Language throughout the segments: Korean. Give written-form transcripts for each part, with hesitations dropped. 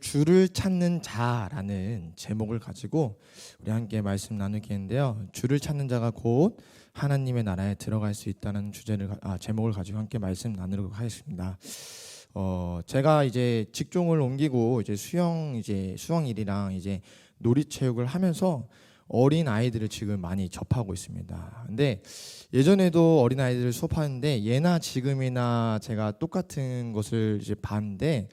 주를 찾는 자라는 제목을 가지고 우리 함께 말씀 나누겠는데요. 주를 찾는 자가 곧 하나님의 나라에 들어갈 수 있다는 제목을 가지고 함께 말씀 나누도록 하겠습니다. 제가 이제 직종을 옮기고 이제 수영일이랑 이제 놀이체육을 하면서 어린 아이들을 지금 많이 접하고 있습니다. 근데 예전에도 어린 아이들을 수업하는데 예나 지금이나 제가 똑같은 것을 이제 봤는데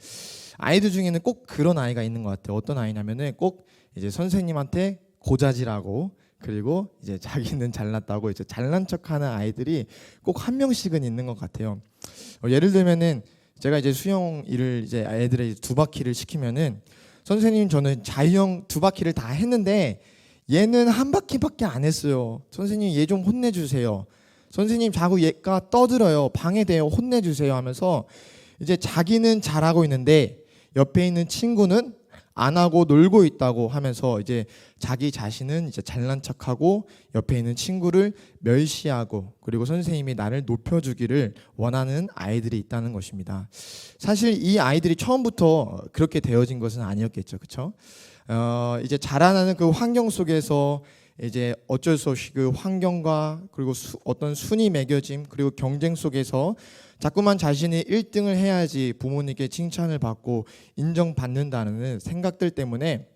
아이들 중에는 꼭 그런 아이가 있는 것 같아요. 어떤 아이냐면은 꼭 이제 선생님한테 고자질하고 그리고 이제 자기는 잘났다고 이제 잘난 척하는 아이들이 꼭 한 명씩은 있는 것 같아요. 예를 들면은 제가 이제 수영 일을 이제 애들의 두 바퀴를 시키면은 선생님 저는 자유형 두 바퀴를 다 했는데 얘는 한 바퀴밖에 안 했어요. 선생님 얘 좀 혼내주세요. 선생님 자꾸 얘가 떠들어요. 방해돼요. 혼내주세요 하면서 이제 자기는 잘하고 있는데 옆에 있는 친구는 안 하고 놀고 있다고 하면서 이제 자기 자신은 이제 잘난 척하고 옆에 있는 친구를 멸시하고 그리고 선생님이 나를 높여주기를 원하는 아이들이 있다는 것입니다. 사실 이 아이들이 처음부터 그렇게 되어진 것은 아니었겠죠, 그렇죠? 이제 자라나는 그 환경 속에서 이제 어쩔 수 없이 그 환경과 그리고 어떤 순위 매겨짐 그리고 경쟁 속에서 자꾸만 자신이 1등을 해야지 부모님께 칭찬을 받고 인정받는다는 생각들 때문에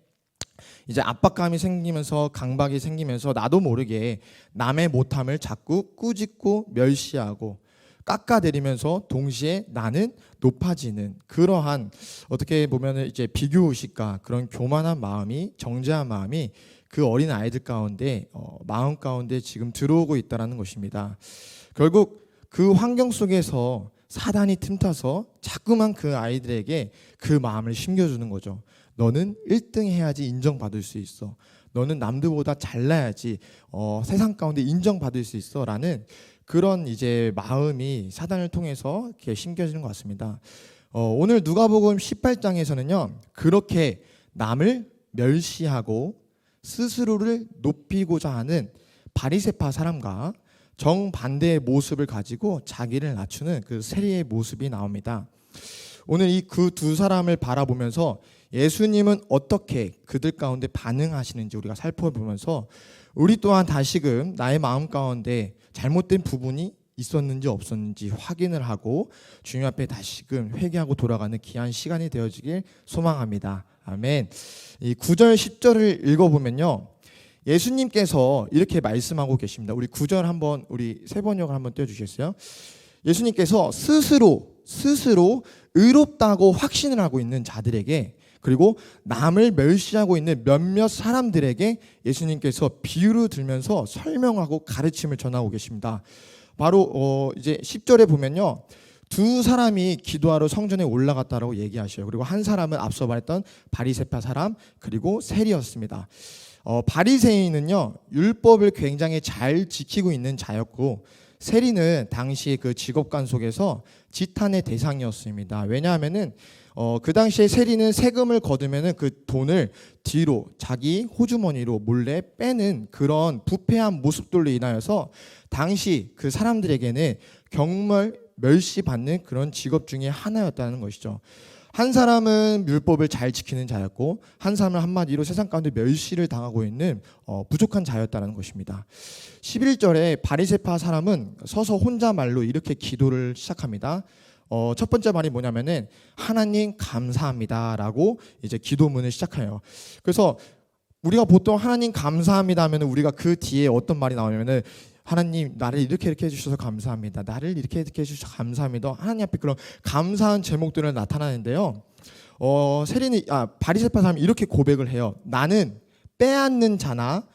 이제 압박감이 생기면서 강박이 생기면서 나도 모르게 남의 못함을 자꾸 꾸짖고 멸시하고 깎아내리면서 동시에 나는 높아지는 그러한 어떻게 보면 이제 비교의식과 그런 교만한 마음이 정죄한 마음이 그 어린 아이들 가운데 마음 가운데 지금 들어오고 있다는 것입니다. 결국 그 환경 속에서 사단이 틈타서 자꾸만 그 아이들에게 그 마음을 심겨주는 거죠. 너는 1등 해야지 인정받을 수 있어. 너는 남들보다 잘나야지 세상 가운데 인정받을 수 있어 라는 그런 이제 마음이 사단을 통해서 이렇게 심겨지는 것 같습니다. 오늘 누가복음 18장에서는요 그렇게 남을 멸시하고 스스로를 높이고자 하는 바리새파 사람과 정반대의 모습을 가지고 자기를 낮추는 그 세리의 모습이 나옵니다. 오늘 이 그 두 사람을 바라보면서 예수님은 어떻게 그들 가운데 반응하시는지 우리가 살펴보면서 우리 또한 다시금 나의 마음 가운데 잘못된 부분이 있었는지 없었는지 확인을 하고 주님 앞에 다시금 회개하고 돌아가는 귀한 시간이 되어지길 소망합니다. 아멘. 이 9절 10절을 읽어보면요 예수님께서 이렇게 말씀하고 계십니다. 우리 9절 한번 우리 세 번역을 한번 떼어주시겠어요? 예수님께서 스스로 의롭다고 확신을 하고 있는 자들에게 그리고 남을 멸시하고 있는 몇몇 사람들에게 예수님께서 비유를 들면서 설명하고 가르침을 전하고 계십니다. 바로 이제 10절에 보면요. 두 사람이 기도하러 성전에 올라갔다라고 얘기하셔요. 그리고 한 사람은 앞서 말했던 바리새파 사람 그리고 세리였습니다. 바리새인은요 율법을 굉장히 잘 지키고 있는 자였고 세리는 당시 그 직업관 속에서 지탄의 대상이었습니다. 왜냐하면은 그 당시에 세리는 세금을 거두면은 그 돈을 뒤로 자기 호주머니로 몰래 빼는 그런 부패한 모습들로 인하여서 당시 그 사람들에게는 멸시받는 그런 직업 중에 하나였다는 것이죠. 한 사람은 율법을 잘 지키는 자였고 한 사람은 한마디로 세상 가운데 멸시를 당하고 있는 부족한 자였다는 것입니다. 11절에 바리새파 사람은 서서 혼자 말로 이렇게 기도를 시작합니다. 첫 번째 말이 뭐냐면은 하나님 감사합니다라고 이제 기도문을 시작해요. 그래서 우리가 보통 하나님 감사합니다 하면은 우리가 그 뒤에 어떤 말이 나오냐면은 하나님 나를 이렇게 해주셔서 감사합니다. 나를 이렇게 해주셔서 감사합니다. 하나님 앞에 그런 감사한 제목들을 나타나는데요. 바리새파 사람이 이렇게 고백을 해요. 나는 빼앗는 자나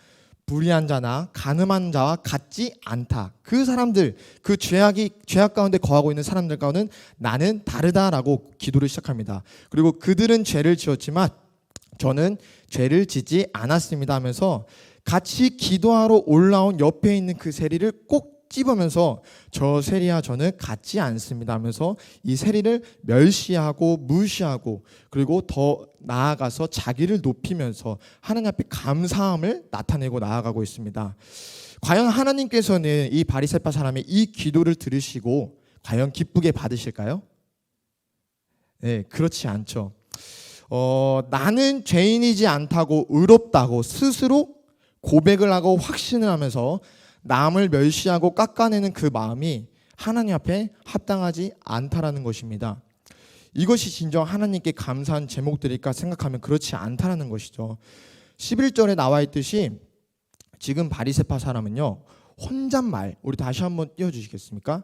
불의한 자나 간음한 자와 같지 않다. 그 사람들, 그 죄악 가운데 거하고 있는 사람들 가운데는 나는 다르다라고 기도를 시작합니다. 그리고 그들은 죄를 지었지만 저는 죄를 짓지 않았습니다 하면서 같이 기도하러 올라온 옆에 있는 그 세리를 꼭 집으면서 저 세리와 저는 같지 않습니다 하면서 이 세리를 멸시하고 무시하고 그리고 더 나아가서 자기를 높이면서 하나님 앞에 감사함을 나타내고 나아가고 있습니다. 과연 하나님께서는 이 바리새파 사람의 이 기도를 들으시고 과연 기쁘게 받으실까요? 네, 그렇지 않죠. 나는 죄인이지 않다고 의롭다고 스스로 고백을 하고 확신을 하면서 남을 멸시하고 깎아내는 그 마음이 하나님 앞에 합당하지 않다라는 것입니다. 이것이 진정 하나님께 감사한 제목들일까 생각하면 그렇지 않다라는 것이죠. 11절에 나와 있듯이 지금 바리새파 사람은요, 혼잣말, 우리 다시 한번 띄워주시겠습니까?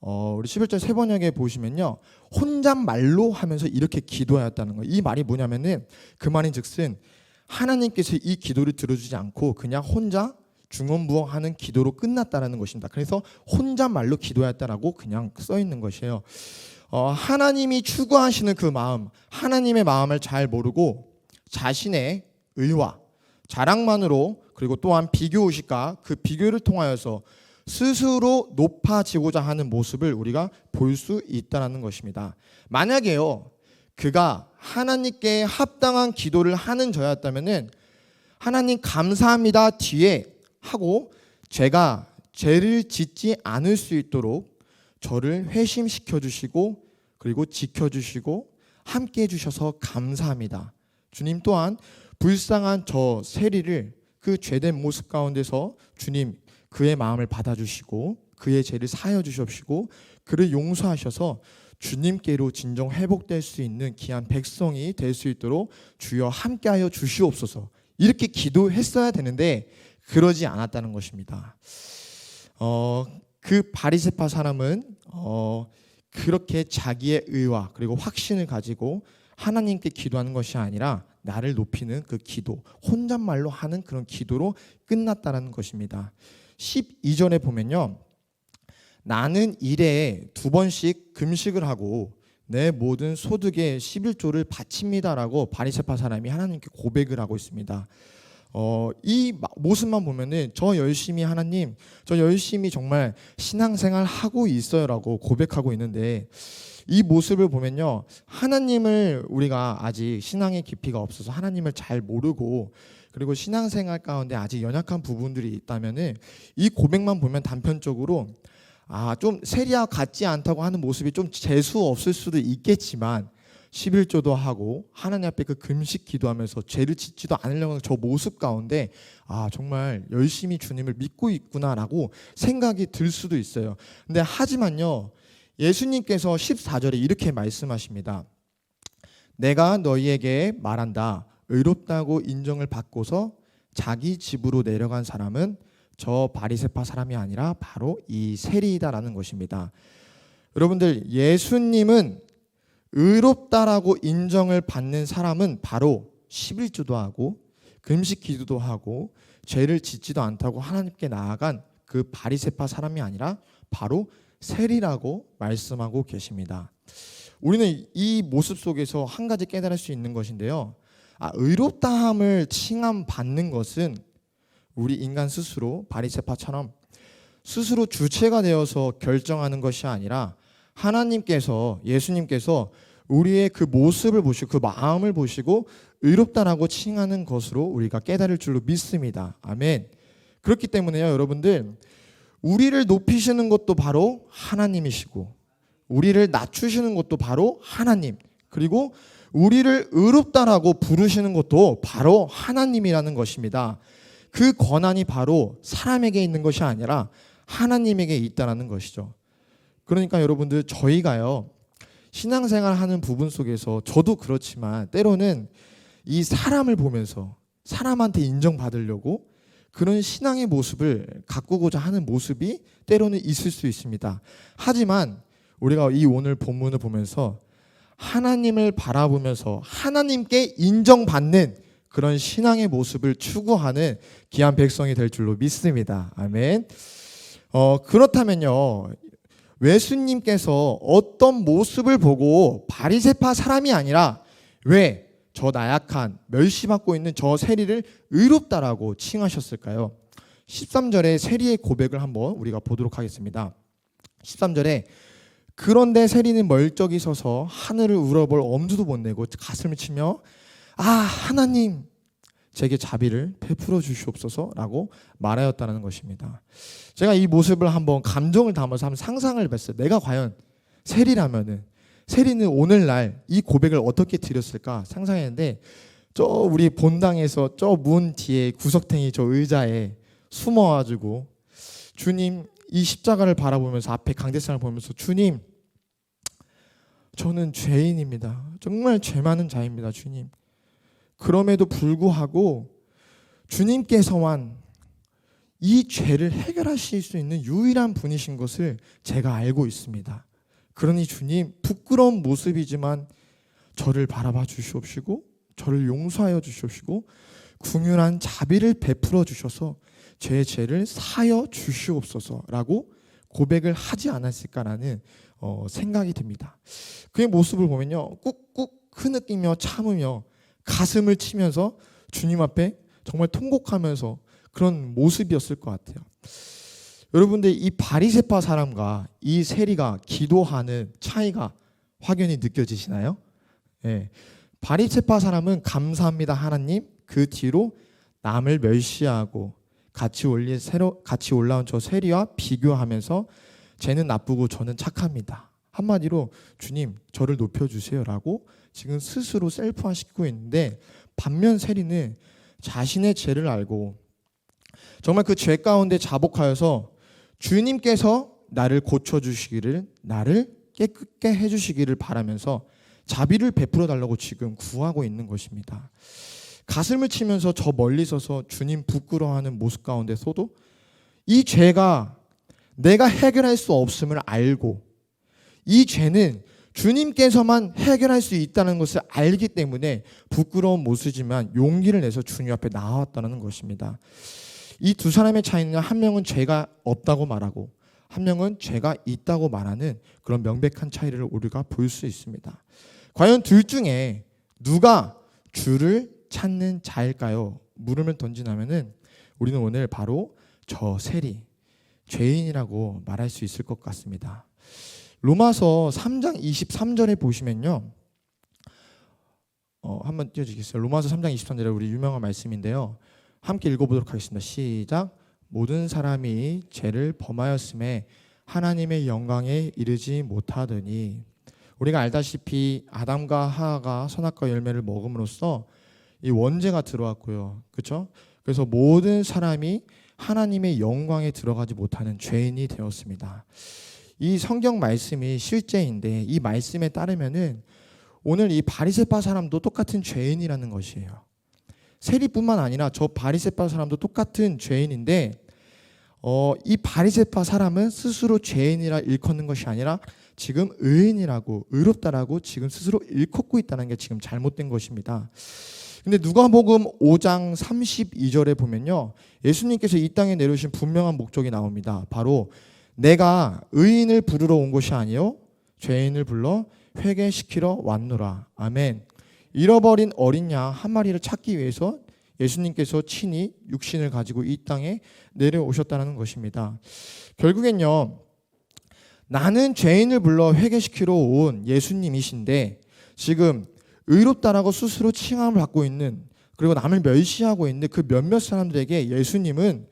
우리 11절 세 번역에 보시면요, 혼잣말로 하면서 이렇게 기도하였다는 거예요. 이 말이 뭐냐면은 그 말인즉슨 하나님께서 이 기도를 들어주지 않고 그냥 혼자 중언부언하는 기도로 끝났다라는 것입니다. 그래서 혼잣말로 기도했다라고 그냥 써 있는 것이에요. 하나님이 추구하시는 그 마음, 하나님의 마음을 잘 모르고 자신의 의와 자랑만으로, 그리고 또한 비교의식과 그 비교를 통하여서 스스로 높아지고자 하는 모습을 우리가 볼 수 있다는 것입니다. 만약에요, 그가 하나님께 합당한 기도를 하는 저였다면은 하나님 감사합니다 뒤에 하고 제가 죄를 짓지 않을 수 있도록 저를 회심시켜 주시고 그리고 지켜주시고 함께 해주셔서 감사합니다. 주님 또한 불쌍한 저 세리를 그 죄된 모습 가운데서 주님 그의 마음을 받아주시고 그의 죄를 사하여 주십시고 그를 용서하셔서 주님께로 진정 회복될 수 있는 귀한 백성이 될 수 있도록 주여 함께하여 주시옵소서, 이렇게 기도했어야 되는데 그러지 않았다는 것입니다. 그 바리새파 사람은 그렇게 자기의 의와 그리고 확신을 가지고 하나님께 기도하는 것이 아니라 나를 높이는 그 기도, 혼잣말로 하는 그런 기도로 끝났다는 것입니다. 12절에 보면요, 나는 일에 2번씩 금식을 하고 내 모든 소득의 11조를 바칩니다라고 바리새파 사람이 하나님께 고백을 하고 있습니다. 이 모습만 보면은 저 열심히 하나님, 저 열심히 정말 신앙생활 하고 있어요라고 고백하고 있는데, 이 모습을 보면요, 하나님을 우리가 아직 신앙의 깊이가 없어서 하나님을 잘 모르고 그리고 신앙생활 가운데 아직 연약한 부분들이 있다면은 이 고백만 보면 단편적으로 좀 세리와 같지 않다고 하는 모습이 좀 재수 없을 수도 있겠지만 11조도 하고 하나님 앞에 그 금식 기도하면서 죄를 짓지도 않으려고 하는 저 모습 가운데 정말 열심히 주님을 믿고 있구나라고 생각이 들 수도 있어요. 근데 하지만요, 예수님께서 14절에 이렇게 말씀하십니다. 내가 너희에게 말한다. 의롭다고 인정을 받고서 자기 집으로 내려간 사람은 저 바리새파 사람이 아니라 바로 이 세리이다라는 것입니다. 여러분들, 예수님은 의롭다라고 인정을 받는 사람은 바로 11조도 하고 금식 기도도 하고 죄를 짓지도 않다고 하나님께 나아간 그 바리새파 사람이 아니라 바로 세리라고 말씀하고 계십니다. 우리는 이 모습 속에서 한 가지 깨달을 수 있는 것인데요, 의롭다함을 칭함받는 것은 우리 인간 스스로 바리새파처럼 스스로 주체가 되어서 결정하는 것이 아니라 하나님께서, 예수님께서 우리의 그 모습을 보시고 그 마음을 보시고 의롭다라고 칭하는 것으로 우리가 깨달을 줄로 믿습니다. 아멘. 그렇기 때문에요, 여러분들, 우리를 높이시는 것도 바로 하나님이시고 우리를 낮추시는 것도 바로 하나님, 그리고 우리를 의롭다라고 부르시는 것도 바로 하나님이라는 것입니다. 그 권한이 바로 사람에게 있는 것이 아니라 하나님에게 있다는 것이죠. 그러니까 여러분들, 저희가요, 신앙생활 하는 부분 속에서 저도 그렇지만 때로는 이 사람을 보면서 사람한테 인정받으려고 그런 신앙의 모습을 가꾸고자 하는 모습이 때로는 있을 수 있습니다. 하지만 우리가 이 오늘 본문을 보면서 하나님을 바라보면서 하나님께 인정받는 그런 신앙의 모습을 추구하는 귀한 백성이 될 줄로 믿습니다. 아멘. 그렇다면요, 예수님께서 어떤 모습을 보고 바리새파 사람이 아니라 왜 저 나약한 멸시받고 있는 저 세리를 의롭다라고 칭하셨을까요? 13절에 세리의 고백을 한번 우리가 보도록 하겠습니다. 13절에 그런데 세리는 멀쩡히 서서 하늘을 우러볼 엄두도 못 내고 가슴을 치며 하나님, 제게 자비를 베풀어 주시옵소서라고 말하였다는 것입니다. 제가 이 모습을 한번 감정을 담아서 한번 상상을 해봤어요. 내가 과연 세리라면은 세리는 오늘날 이 고백을 어떻게 드렸을까 상상했는데, 저 우리 본당에서 저 문 뒤에 구석탱이 저 의자에 숨어가지고 주님 이 십자가를 바라보면서 앞에 강대상을 보면서 주님, 저는 죄인입니다. 정말 죄 많은 자입니다. 주님. 그럼에도 불구하고 주님께서만 이 죄를 해결하실 수 있는 유일한 분이신 것을 제가 알고 있습니다. 그러니 주님, 부끄러운 모습이지만 저를 바라봐 주시옵시고 저를 용서하여 주시옵시고 궁휼한 자비를 베풀어 주셔서 제 죄를 사여 주시옵소서라고 고백을 하지 않았을까라는 생각이 듭니다. 그의 모습을 보면요, 꾹꾹 흐느끼며 참으며 가슴을 치면서 주님 앞에 정말 통곡하면서 그런 모습이었을 것 같아요. 여러분들, 이 바리새파 사람과 이 세리가 기도하는 차이가 확연히 느껴지시나요? 네. 바리새파 사람은 감사합니다 하나님, 그 뒤로 남을 멸시하고 같이 올라온 저 세리와 비교하면서 쟤는 나쁘고 저는 착합니다. 한마디로 주님 저를 높여주세요 라고 지금 스스로 셀프화시키고 있는데, 반면 세리는 자신의 죄를 알고 정말 그 죄 가운데 자복하여서 주님께서 나를 고쳐주시기를, 나를 깨끗게 해주시기를 바라면서 자비를 베풀어 달라고 지금 구하고 있는 것입니다. 가슴을 치면서 저 멀리 서서 주님 부끄러워하는 모습 가운데서도 이 죄가 내가 해결할 수 없음을 알고 이 죄는 주님께서만 해결할 수 있다는 것을 알기 때문에 부끄러운 모습이지만 용기를 내서 주님 앞에 나왔다는 것입니다. 이 두 사람의 차이는 한 명은 죄가 없다고 말하고 한 명은 죄가 있다고 말하는 그런 명백한 차이를 우리가 볼 수 있습니다. 과연 둘 중에 누가 주를 찾는 자일까요? 물음을 던진다면은 우리는 오늘 바로 저 세리, 죄인이라고 말할 수 있을 것 같습니다. 로마서 3장 23절에 보시면요, 한번 띄워주시겠어요? 로마서 3장 23절에 우리 유명한 말씀인데요, 함께 읽어보도록 하겠습니다. 시작. 모든 사람이 죄를 범하였음에 하나님의 영광에 이르지 못하더니. 우리가 알다시피 아담과 하와가 선악과 열매를 먹음으로써 이 원죄가 들어왔고요, 그렇죠? 그래서 모든 사람이 하나님의 영광에 들어가지 못하는 죄인이 되었습니다. 이 성경 말씀이 실제인데 이 말씀에 따르면은 오늘 이 바리새파 사람도 똑같은 죄인이라는 것이에요. 세리뿐만 아니라 저 바리새파 사람도 똑같은 죄인인데 이 바리새파 사람은 스스로 죄인이라 일컫는 것이 아니라 지금 의인이라고, 의롭다라고 지금 스스로 일컫고 있다는 게 지금 잘못된 것입니다. 근데 누가복음 5장 32절에 보면요, 예수님께서 이 땅에 내려오신 분명한 목적이 나옵니다. 바로 내가 의인을 부르러 온 것이 아니요 죄인을 불러 회개시키러 왔노라. 아멘. 잃어버린 어린 양 한 마리를 찾기 위해서 예수님께서 친히 육신을 가지고 이 땅에 내려오셨다는 것입니다. 결국엔요, 나는 죄인을 불러 회개시키러 온 예수님이신데 지금 의롭다라고 스스로 칭함을 받고 있는, 그리고 남을 멸시하고 있는 그 몇몇 사람들에게 예수님은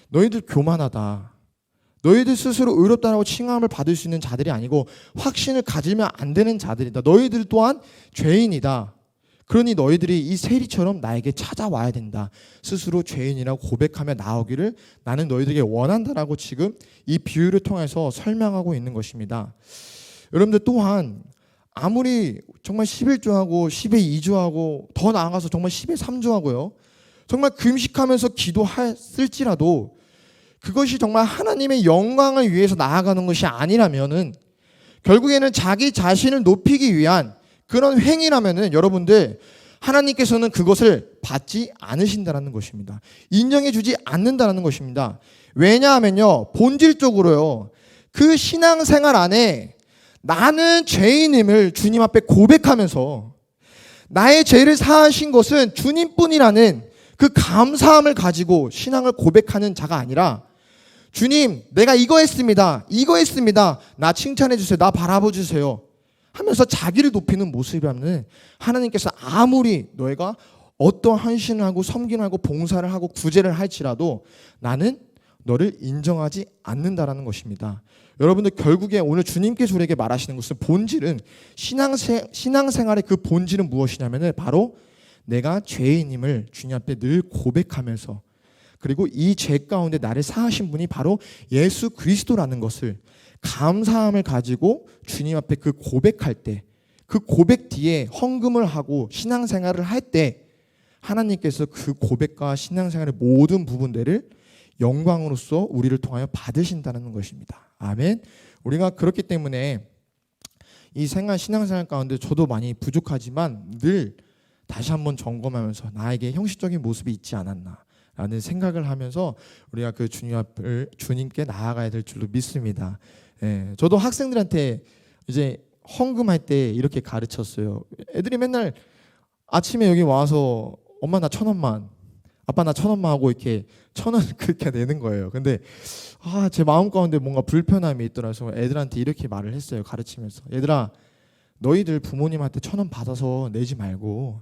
너희들 교만하다, 너희들 스스로 의롭다라고 칭함을 받을 수 있는 자들이 아니고 확신을 가지면 안 되는 자들이다, 너희들 또한 죄인이다, 그러니 너희들이 이 세리처럼 나에게 찾아와야 된다, 스스로 죄인이라고 고백하며 나오기를 나는 너희들에게 원한다라고 지금 이 비유를 통해서 설명하고 있는 것입니다. 여러분들 또한 아무리 정말 11조하고 10의 2조하고 더 나아가서 정말 10의 3조하고요, 정말 금식하면서 기도했을지라도 그것이 정말 하나님의 영광을 위해서 나아가는 것이 아니라면은, 결국에는 자기 자신을 높이기 위한 그런 행위라면은 여러분들 하나님께서는 그것을 받지 않으신다는 것입니다. 인정해 주지 않는다는 것입니다. 왜냐하면요, 본질적으로요, 그 신앙생활 안에 나는 죄인임을 주님 앞에 고백하면서 나의 죄를 사하신 것은 주님뿐이라는 그 감사함을 가지고 신앙을 고백하는 자가 아니라, 주님 내가 이거 했습니다, 나 칭찬해 주세요, 나 바라봐 주세요 하면서 자기를 높이는 모습이라면 하나님께서 아무리 너희가 어떠한 헌신을 하고 섬김을 하고 봉사를 하고 구제를 할지라도 나는 너를 인정하지 않는다라는 것입니다. 여러분들 결국에 오늘 주님께서 우리에게 말하시는 것은 본질은 신앙생활의 그 본질은 무엇이냐면은 바로 내가 죄인임을 주님 앞에 늘 고백하면서 그리고 이 죄 가운데 나를 사하신 분이 바로 예수 그리스도라는 것을 감사함을 가지고 주님 앞에 그 고백할 때 그 고백 뒤에 헌금을 하고 신앙생활을 할 때 하나님께서 그 고백과 신앙생활의 모든 부분들을 영광으로서 우리를 통하여 받으신다는 것입니다. 아멘. 우리가 그렇기 때문에 이 신앙생활 가운데 저도 많이 부족하지만 늘 다시 한번 점검하면서 나에게 형식적인 모습이 있지 않았나라는 생각을 하면서 우리가 그 주님께 나아가야 될 줄로 믿습니다. 예, 저도 학생들한테 이제 헌금할 때 이렇게 가르쳤어요. 애들이 맨날 아침에 여기 와서 엄마 나 1,000원만, 아빠 나 1,000원만 하고 이렇게 1,000원 그렇게 내는 거예요. 근데 제 마음 가운데 뭔가 불편함이 있더라서 애들한테 이렇게 말을 했어요. 가르치면서 얘들아, 너희들 부모님한테 1,000원 받아서 내지 말고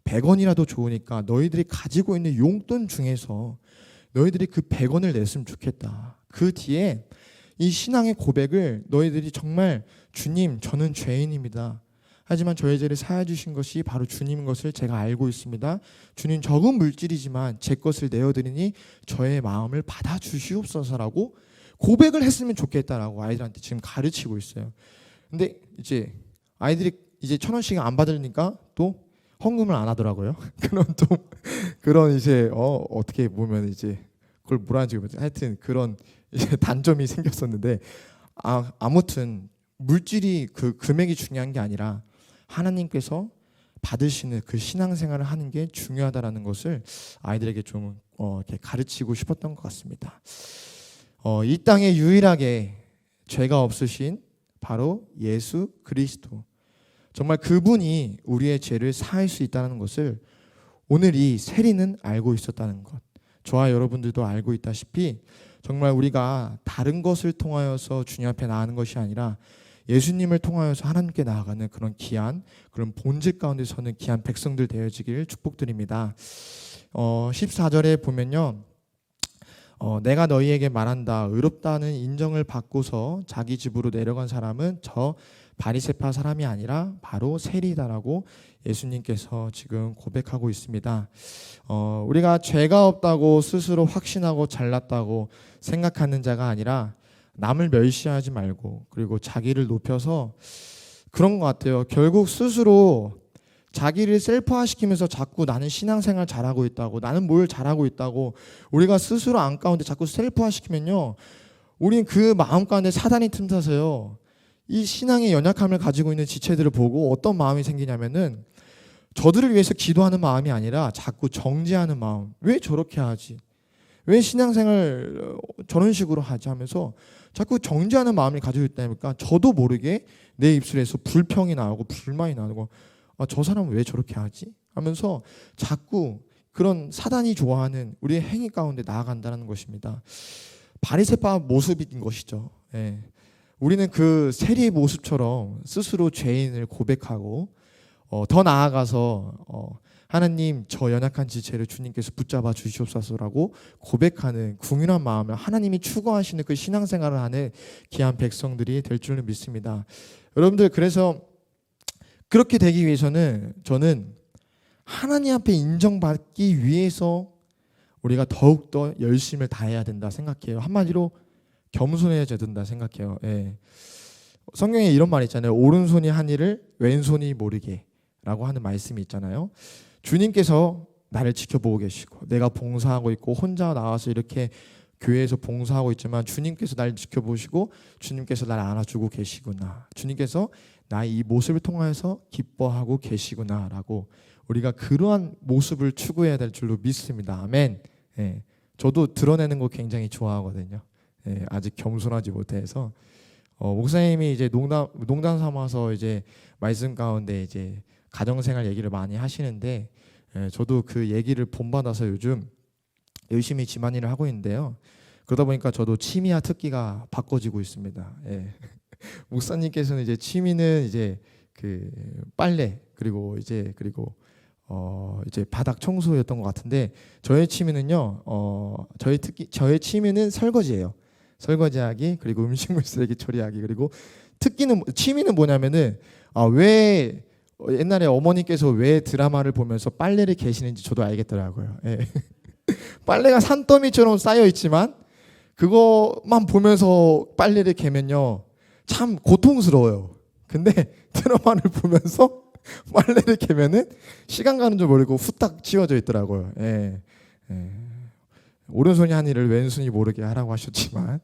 100원이라도 좋으니까 너희들이 가지고 있는 용돈 중에서 너희들이 그 100원을 냈으면 좋겠다. 그 뒤에 이 신앙의 고백을 너희들이 정말 주님, 저는 죄인입니다. 하지만 저의 죄를 사해 주신 것이 바로 주님인 것을 제가 알고 있습니다. 주님, 적은 물질이지만 제 것을 내어드리니 저의 마음을 받아주시옵소서라고 고백을 했으면 좋겠다라고 아이들한테 지금 가르치고 있어요. 근데 이제 아이들이 이제 1,000원씩 안 받으니까 또 헌금을 안 하더라고요. 그런 이제 어떻게 보면 이제 그걸 뭐라 하는지 하여튼 그런 이제 단점이 생겼었는데 아무튼 물질이 그 금액이 중요한 게 아니라 하나님께서 받으시는 그 신앙생활을 하는 게 중요하다라는 것을 아이들에게 좀 이렇게 가르치고 싶었던 것 같습니다. 이 땅에 유일하게 죄가 없으신 바로 예수 그리스도, 정말 그분이 우리의 죄를 사할 수 있다는 것을 오늘 이 세리는 알고 있었다는 것, 저와 여러분들도 알고 있다시피 정말 우리가 다른 것을 통하여서 주님 앞에 나아가는 것이 아니라 예수님을 통하여서 하나님께 나아가는 그런 귀한, 그런 본질 가운데 서는 귀한 백성들 되어지길 축복드립니다. 14절에 보면요, 내가 너희에게 말한다, 의롭다는 인정을 받고서 자기 집으로 내려간 사람은 저 바리새파 사람이 아니라 바로 세리다라고 예수님께서 지금 고백하고 있습니다. 우리가 죄가 없다고 스스로 확신하고 잘났다고 생각하는 자가 아니라 남을 멸시하지 말고 그리고 자기를 높여서 그런 것 같아요. 결국 스스로 자기를 셀프화시키면서 자꾸 나는 신앙생활 잘하고 있다고, 나는 뭘 잘하고 있다고 우리가 스스로 안 가운데 자꾸 셀프화시키면요, 우리는 그 마음 가운데 사단이 틈타서요, 이 신앙의 연약함을 가지고 있는 지체들을 보고 어떤 마음이 생기냐면은 저들을 위해서 기도하는 마음이 아니라 자꾸 정죄하는 마음. 왜 저렇게 하지? 왜 신앙생활 저런 식으로 하지? 하면서 자꾸 정죄하는 마음을 가지고 있다 보니까 저도 모르게 내 입술에서 불평이 나오고 불만이 나오고 저 사람은 왜 저렇게 하지? 하면서 자꾸 그런 사단이 좋아하는 우리의 행위 가운데 나아간다는 것입니다. 바리새파 모습인 것이죠. 예. 우리는 그 세리의 모습처럼 스스로 죄인을 고백하고 더 나아가서 하나님, 저 연약한 지체를 주님께서 붙잡아 주시옵소서라고 고백하는 궁휼한 마음을 하나님이 추구하시는 그 신앙생활을 하는 귀한 백성들이 될 줄로 믿습니다. 여러분들, 그래서 그렇게 되기 위해서는 저는 하나님 앞에 인정받기 위해서 우리가 더욱더 열심을 다해야 된다 생각해요. 한마디로 겸손해져야 된다 생각해요. 예. 성경에 이런 말이 있잖아요. 오른손이 한 일을 왼손이 모르게 라고 하는 말씀이 있잖아요. 주님께서 나를 지켜보고 계시고 내가 봉사하고 있고 혼자 나와서 이렇게 교회에서 봉사하고 있지만 주님께서 나를 지켜보시고 주님께서 나를 안아주고 계시구나, 주님께서 나의 이 모습을 통해서 기뻐하고 계시구나 라고 우리가 그러한 모습을 추구해야 될 줄로 믿습니다. 아멘. 예. 저도 드러내는 거 굉장히 좋아하거든요. 예. 아직 겸손하지 못해서 목사님이 이제 농담 삼아서 이제 말씀 가운데 이제 가정생활 얘기를 많이 하시는데, 저도 그 얘기를 본받아서 요즘 열심히 집안일을 하고 있는데요. 그러다 보니까 저도 취미와 특기가 바꿔지고 있습니다. 예. 목사님께서는 이제 취미는 이제 그 빨래 그리고 이제 바닥 청소였던 것 같은데, 저의 취미는요, 저의 취미는 설거지예요. 설거지하기, 그리고 음식물 쓰레기 처리하기. 그리고 취미는 뭐냐면은 왜 옛날에 어머니께서 왜 드라마를 보면서 빨래를 개시는지 저도 알겠더라고요. 예. 빨래가 산더미처럼 쌓여 있지만 그것만 보면서 빨래를 개면요 참 고통스러워요. 근데 드라마를 보면서 빨래를 개면은 시간 가는 줄 모르고 후딱 치워져 있더라고요. 예. 예. 오른손이 한 일을 왼손이 모르게 하라고 하셨지만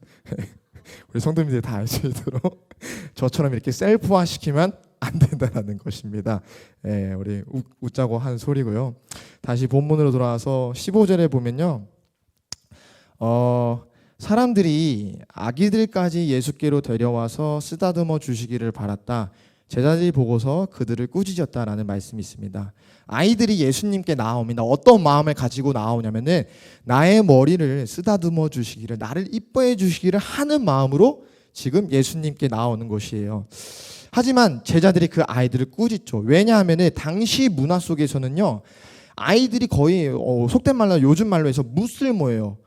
우리 성도님들이 다 알 수 있도록 저처럼 이렇게 셀프화 시키면 안 된다는 것입니다. 예, 우리 웃자고 한 소리고요. 다시 본문으로 돌아와서 15절에 보면요. 사람들이 아기들까지 예수께로 데려와서 쓰다듬어 주시기를 바랐다. 제자들이 보고서 그들을 꾸짖었다라는 말씀이 있습니다. 아이들이 예수님께 나옵니다. 어떤 마음을 가지고 나오냐면은 나의 머리를 쓰다듬어 주시기를, 나를 이뻐해 주시기를 하는 마음으로 지금 예수님께 나오는 것이에요. 하지만 제자들이 그 아이들을 꾸짖죠. 왜냐하면은 당시 문화 속에서는요, 아이들이 거의 속된 말로 요즘 말로 해서 무쓸모예요.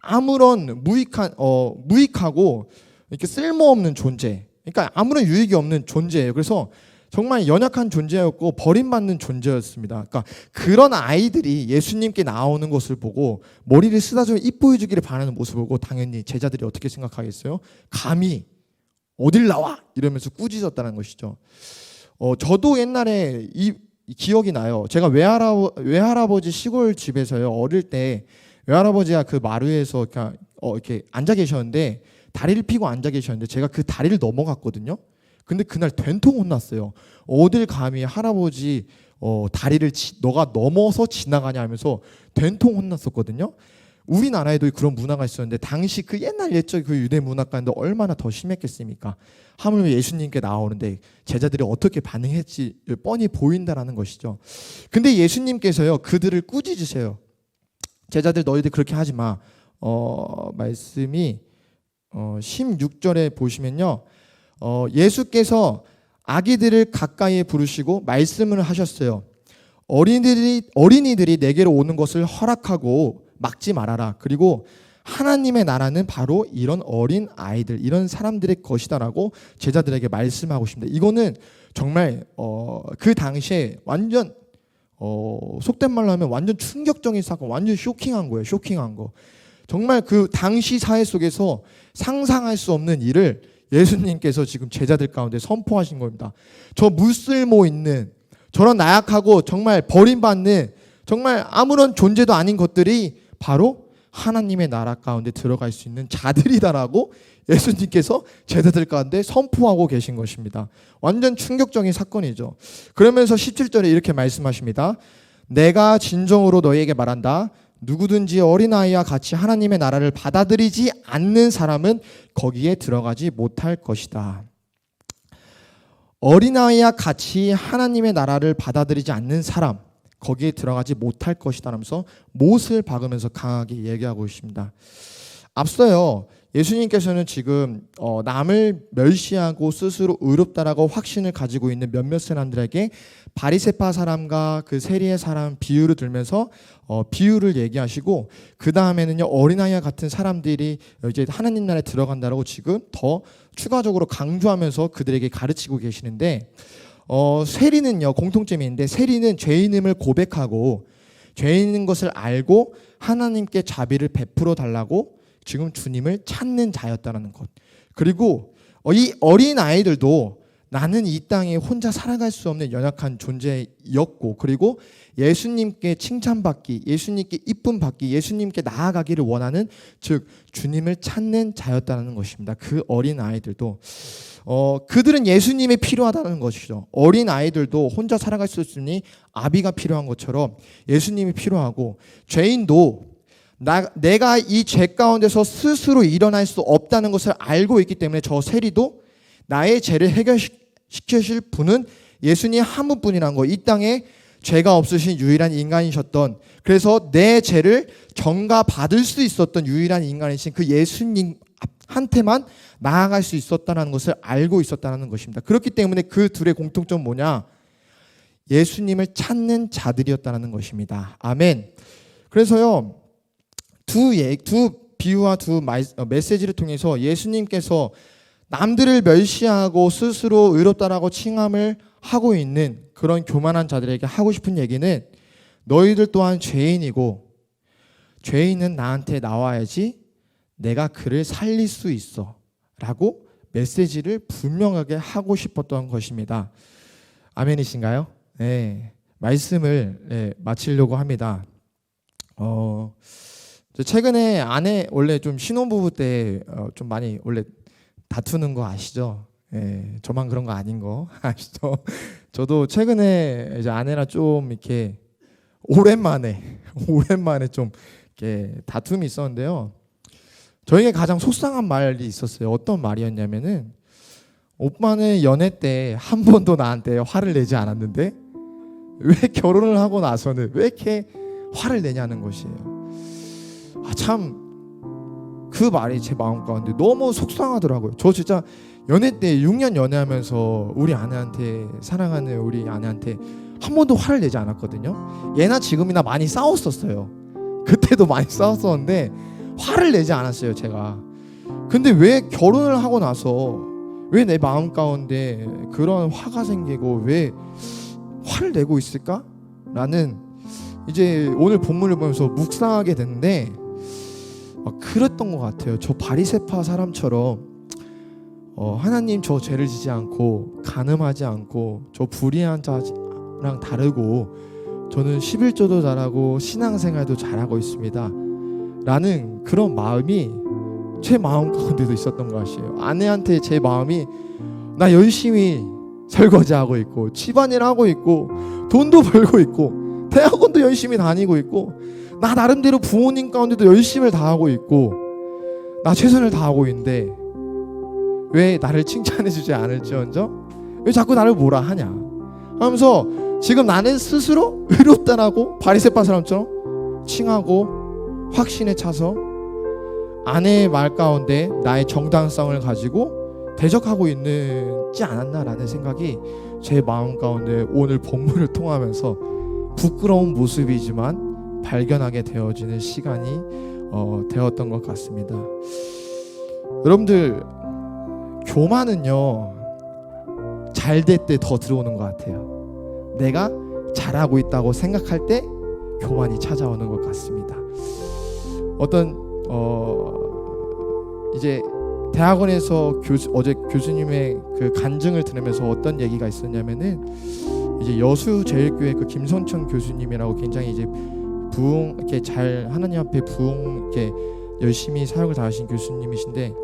아무런 무익하고 이렇게 쓸모없는 존재. 그러니까 아무런 유익이 없는 존재예요. 그래서 정말 연약한 존재였고 버림받는 존재였습니다. 그러니까 그런 아이들이 예수님께 나오는 것을 보고 머리를 쓰다듬어 이뻐해 주기를 바라는 모습을 보고 당연히 제자들이 어떻게 생각하겠어요? 감히 어딜 나와? 이러면서 꾸짖었다는 것이죠. 저도 옛날에 이 기억이 나요. 제가 외할아버지 시골 집에서요, 어릴 때 외할아버지가 그 마루에서 이렇게 앉아 계셨는데, 다리를 펴고 앉아 계셨는데 제가 그 다리를 넘어갔거든요. 근데 그날 된통 혼났어요. 어딜 감히 할아버지 다리를 너가 넘어서 지나가냐 하면서 된통 혼났었거든요. 우리나라에도 그런 문화가 있었는데 당시 그 옛날 옛적 그 유대 문화 가운데 얼마나 더 심했겠습니까? 하물며 예수님께 나오는데 제자들이 어떻게 반응했지 뻔히 보인다라는 것이죠. 근데 예수님께서요 그들을 꾸짖으세요. 제자들 너희들 그렇게 하지 마. 말씀이 16절에 보시면요. 예수께서 아기들을 가까이에 부르시고 말씀을 하셨어요. 어린이들이 내게로 오는 것을 허락하고 막지 말아라. 그리고 하나님의 나라는 바로 이런 어린 아이들, 이런 사람들의 것이다라고 제자들에게 말씀하고 싶습니다. 이거는 정말 그 당시에 완전 속된 말로 하면 완전 충격적인 사건, 완전 쇼킹한 거예요. 쇼킹한 거. 정말 그 당시 사회 속에서 상상할 수 없는 일을 예수님께서 지금 제자들 가운데 선포하신 겁니다. 저 무쓸모 있는 저런 나약하고 정말 버림받는 정말 아무런 존재도 아닌 것들이 바로 하나님의 나라 가운데 들어갈 수 있는 자들이다라고 예수님께서 제자들 가운데 선포하고 계신 것입니다. 완전 충격적인 사건이죠. 그러면서 17절에 이렇게 말씀하십니다. 내가 진정으로 너희에게 말한다. 누구든지 어린아이와 같이 하나님의 나라를 받아들이지 않는 사람은 거기에 들어가지 못할 것이다. 어린아이와 같이 하나님의 나라를 받아들이지 않는 사람, 거기에 들어가지 못할 것이다 하면서 못을 박으면서 강하게 얘기하고 있습니다. 앞서요 예수님께서는 지금 남을 멸시하고 스스로 의롭다라고 확신을 가지고 있는 몇몇 사람들에게 바리새파 사람과 그 세리의 사람 비유를 들면서 비유를 얘기하시고, 그 다음에는요 어린아이와 같은 사람들이 이제 하나님 나라에 들어간다라고 지금 더 추가적으로 강조하면서 그들에게 가르치고 계시는데, 세리는요 공통점이 있는데, 세리는 죄인임을 고백하고 죄인인 것을 알고 하나님께 자비를 베풀어 달라고 지금 주님을 찾는 자였다는 것. 그리고 이 어린 아이들도 나는 이 땅에 혼자 살아갈 수 없는 연약한 존재였고, 그리고 예수님께 칭찬받기, 예수님께 이쁨 받기, 예수님께 나아가기를 원하는, 즉 주님을 찾는 자였다는 것입니다. 그 어린 아이들도 그들은 예수님이 필요하다는 것이죠. 어린 아이들도 혼자 살아갈 수 없으니 아비가 필요한 것처럼 예수님이 필요하고, 죄인도 내가 이 죄 가운데서 스스로 일어날 수 없다는 것을 알고 있기 때문에 저 세리도 나의 죄를 해결시키실 분은 예수님 한 분뿐이라는 거, 이 땅에 죄가 없으신 유일한 인간이셨던, 그래서 내 죄를 전가받을 수 있었던 유일한 인간이신 그 예수님한테만 나아갈 수 있었다는 것을 알고 있었다는 것입니다. 그렇기 때문에 그 둘의 공통점은 뭐냐? 예수님을 찾는 자들이었다는 것입니다. 아멘. 그래서요 두 비유와 메시지를 통해서 예수님께서 남들을 멸시하고 스스로 의롭다라고 칭함을 하고 있는 그런 교만한 자들에게 하고 싶은 얘기는 너희들 또한 죄인이고 죄인은 나한테 나와야지 내가 그를 살릴 수 있어 라고 메시지를 분명하게 하고 싶었던 것입니다. 아멘이신가요? 네, 말씀을 마치려고 합니다. 최근에 아내 원래 좀 신혼부부 때 좀 많이 원래 다투는 거 아시죠? 예, 저만 그런 거 아닌 거 아시죠? 저도 최근에 이제 아내랑 좀 이렇게 오랜만에 좀 이렇게 다툼이 있었는데요. 저에게 가장 속상한 말이 있었어요. 어떤 말이었냐면은 오빠는 연애 때 한 번도 나한테 화를 내지 않았는데 왜 결혼을 하고 나서는 왜 이렇게 화를 내냐는 것이에요. 참 그 말이 제 마음 가운데 너무 속상하더라고요. 저 진짜 연애 때 6년 연애하면서 우리 아내한테 사랑하는 우리 아내한테 한 번도 화를 내지 않았거든요. 예나 지금이나 많이 싸웠었어요. 그때도 많이 싸웠었는데 화를 내지 않았어요, 제가. 근데 왜 결혼을 하고 나서 왜 내 마음 가운데 그런 화가 생기고 왜 화를 내고 있을까? 라는 이제 오늘 본문을 보면서 묵상하게 됐는데 그랬던 것 같아요. 저 바리새파 사람처럼 하나님 저 죄를 지지 않고 간음하지 않고 저 불의한 자랑 다르고 저는 11조도 잘하고 신앙생활도 잘하고 있습니다 라는 그런 마음이 제 마음 가운데도 있었던 것이에요. 아내한테 제 마음이 나 열심히 설거지하고 있고 집안일 하고 있고 돈도 벌고 있고 대학원도 열심히 다니고 있고 나 나름대로 부모님 가운데도 열심을 다하고 있고 나 최선을 다하고 있는데 왜 나를 칭찬해주지 않을지언정 왜 자꾸 나를 뭐라 하냐 하면서 지금 나는 스스로 의롭다라고 바리새파 사람처럼 칭하고 확신에 차서 아내의 말 가운데 나의 정당성을 가지고 대적하고 있지 않았나라는 생각이 제 마음 가운데 오늘 본문을 통하면서 부끄러운 모습이지만 발견하게 되어지는 시간이 되었던 것 같습니다. 여러분들 교만은요 잘 될 때 더 들어오는 것 같아요. 내가 잘하고 있다고 생각할 때 교만이 찾아오는 것 같습니다. 어떤 이제 대학원에서 어제 교수님의 그 간증을 들으면서 어떤 얘기가 있었냐면은 이제 여수제일교회 그 김선천 교수님이라고 굉장히 이제 부흥 이렇게 잘 하나님 앞에 부흥 이렇게 열심히 사역을 다하신 교수님이신데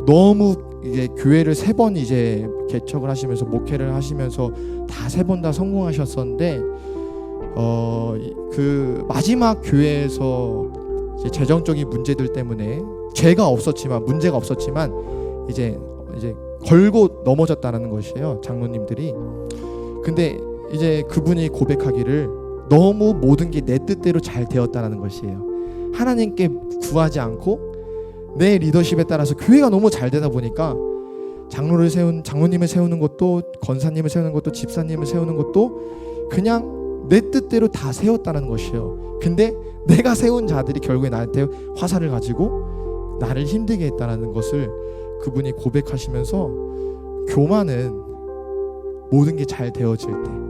너무 이제 교회를 3번 이제 개척을 하시면서 목회를 하시면서 다 3번 다 성공하셨었는데 그 마지막 교회에서 이제 재정적인 문제들 때문에 문제가 없었지만 이제 걸고 넘어졌다는 것이에요, 장로님들이. 근데 이제 그분이 고백하기를 너무 모든 게 내 뜻대로 잘 되었다는 것이에요. 하나님께 구하지 않고 내 리더십에 따라서 교회가 너무 잘 되다 보니까 장로님을 세우는 것도 권사님을 세우는 것도 집사님을 세우는 것도 그냥 내 뜻대로 다 세웠다는 것이에요. 근데 내가 세운 자들이 결국에 나한테 화살을 가지고 나를 힘들게 했다는 것을 그분이 고백하시면서 교만은 모든 게 잘 되어질 때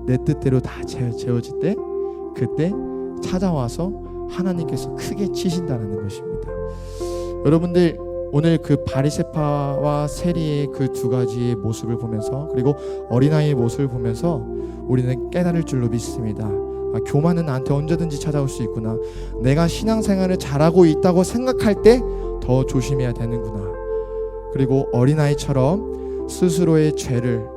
내 뜻대로 다 되어질 때 그때 찾아와서 하나님께서 크게 치신다는 것입니다. 여러분들 오늘 그 바리새파와 세리의 그 2가지의 모습을 보면서 그리고 어린아이의 모습을 보면서 우리는 깨달을 줄로 믿습니다. 교만은 나한테 언제든지 찾아올 수 있구나. 내가 신앙생활을 잘하고 있다고 생각할 때 더 조심해야 되는구나. 그리고 어린아이처럼 스스로의 죄를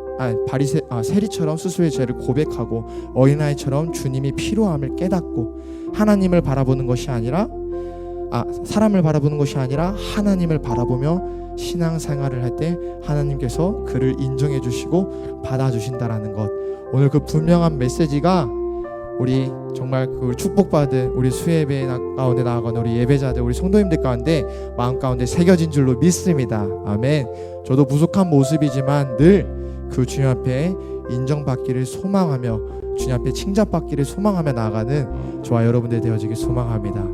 세리처럼 스스로의 죄를 고백하고 어린아이처럼 주님이 필요함을 깨닫고 하나님을 바라보는 것이 아니라 사람을 바라보는 것이 아니라 하나님을 바라보며 신앙생활을 할 때 하나님께서 그를 인정해 주시고 받아주신다라는 것. 오늘 그 분명한 메시지가 우리 정말 그 축복받은 우리 수예배 가운데 나아가는 우리 예배자들 우리 성도님들 가운데 마음 가운데 새겨진 줄로 믿습니다. 아멘. 저도 부족한 모습이지만 늘 그 주님 앞에 인정받기를 소망하며 주님 앞에 칭찬받기를 소망하며 나아가는 저와 여러분들 되어지길 소망합니다.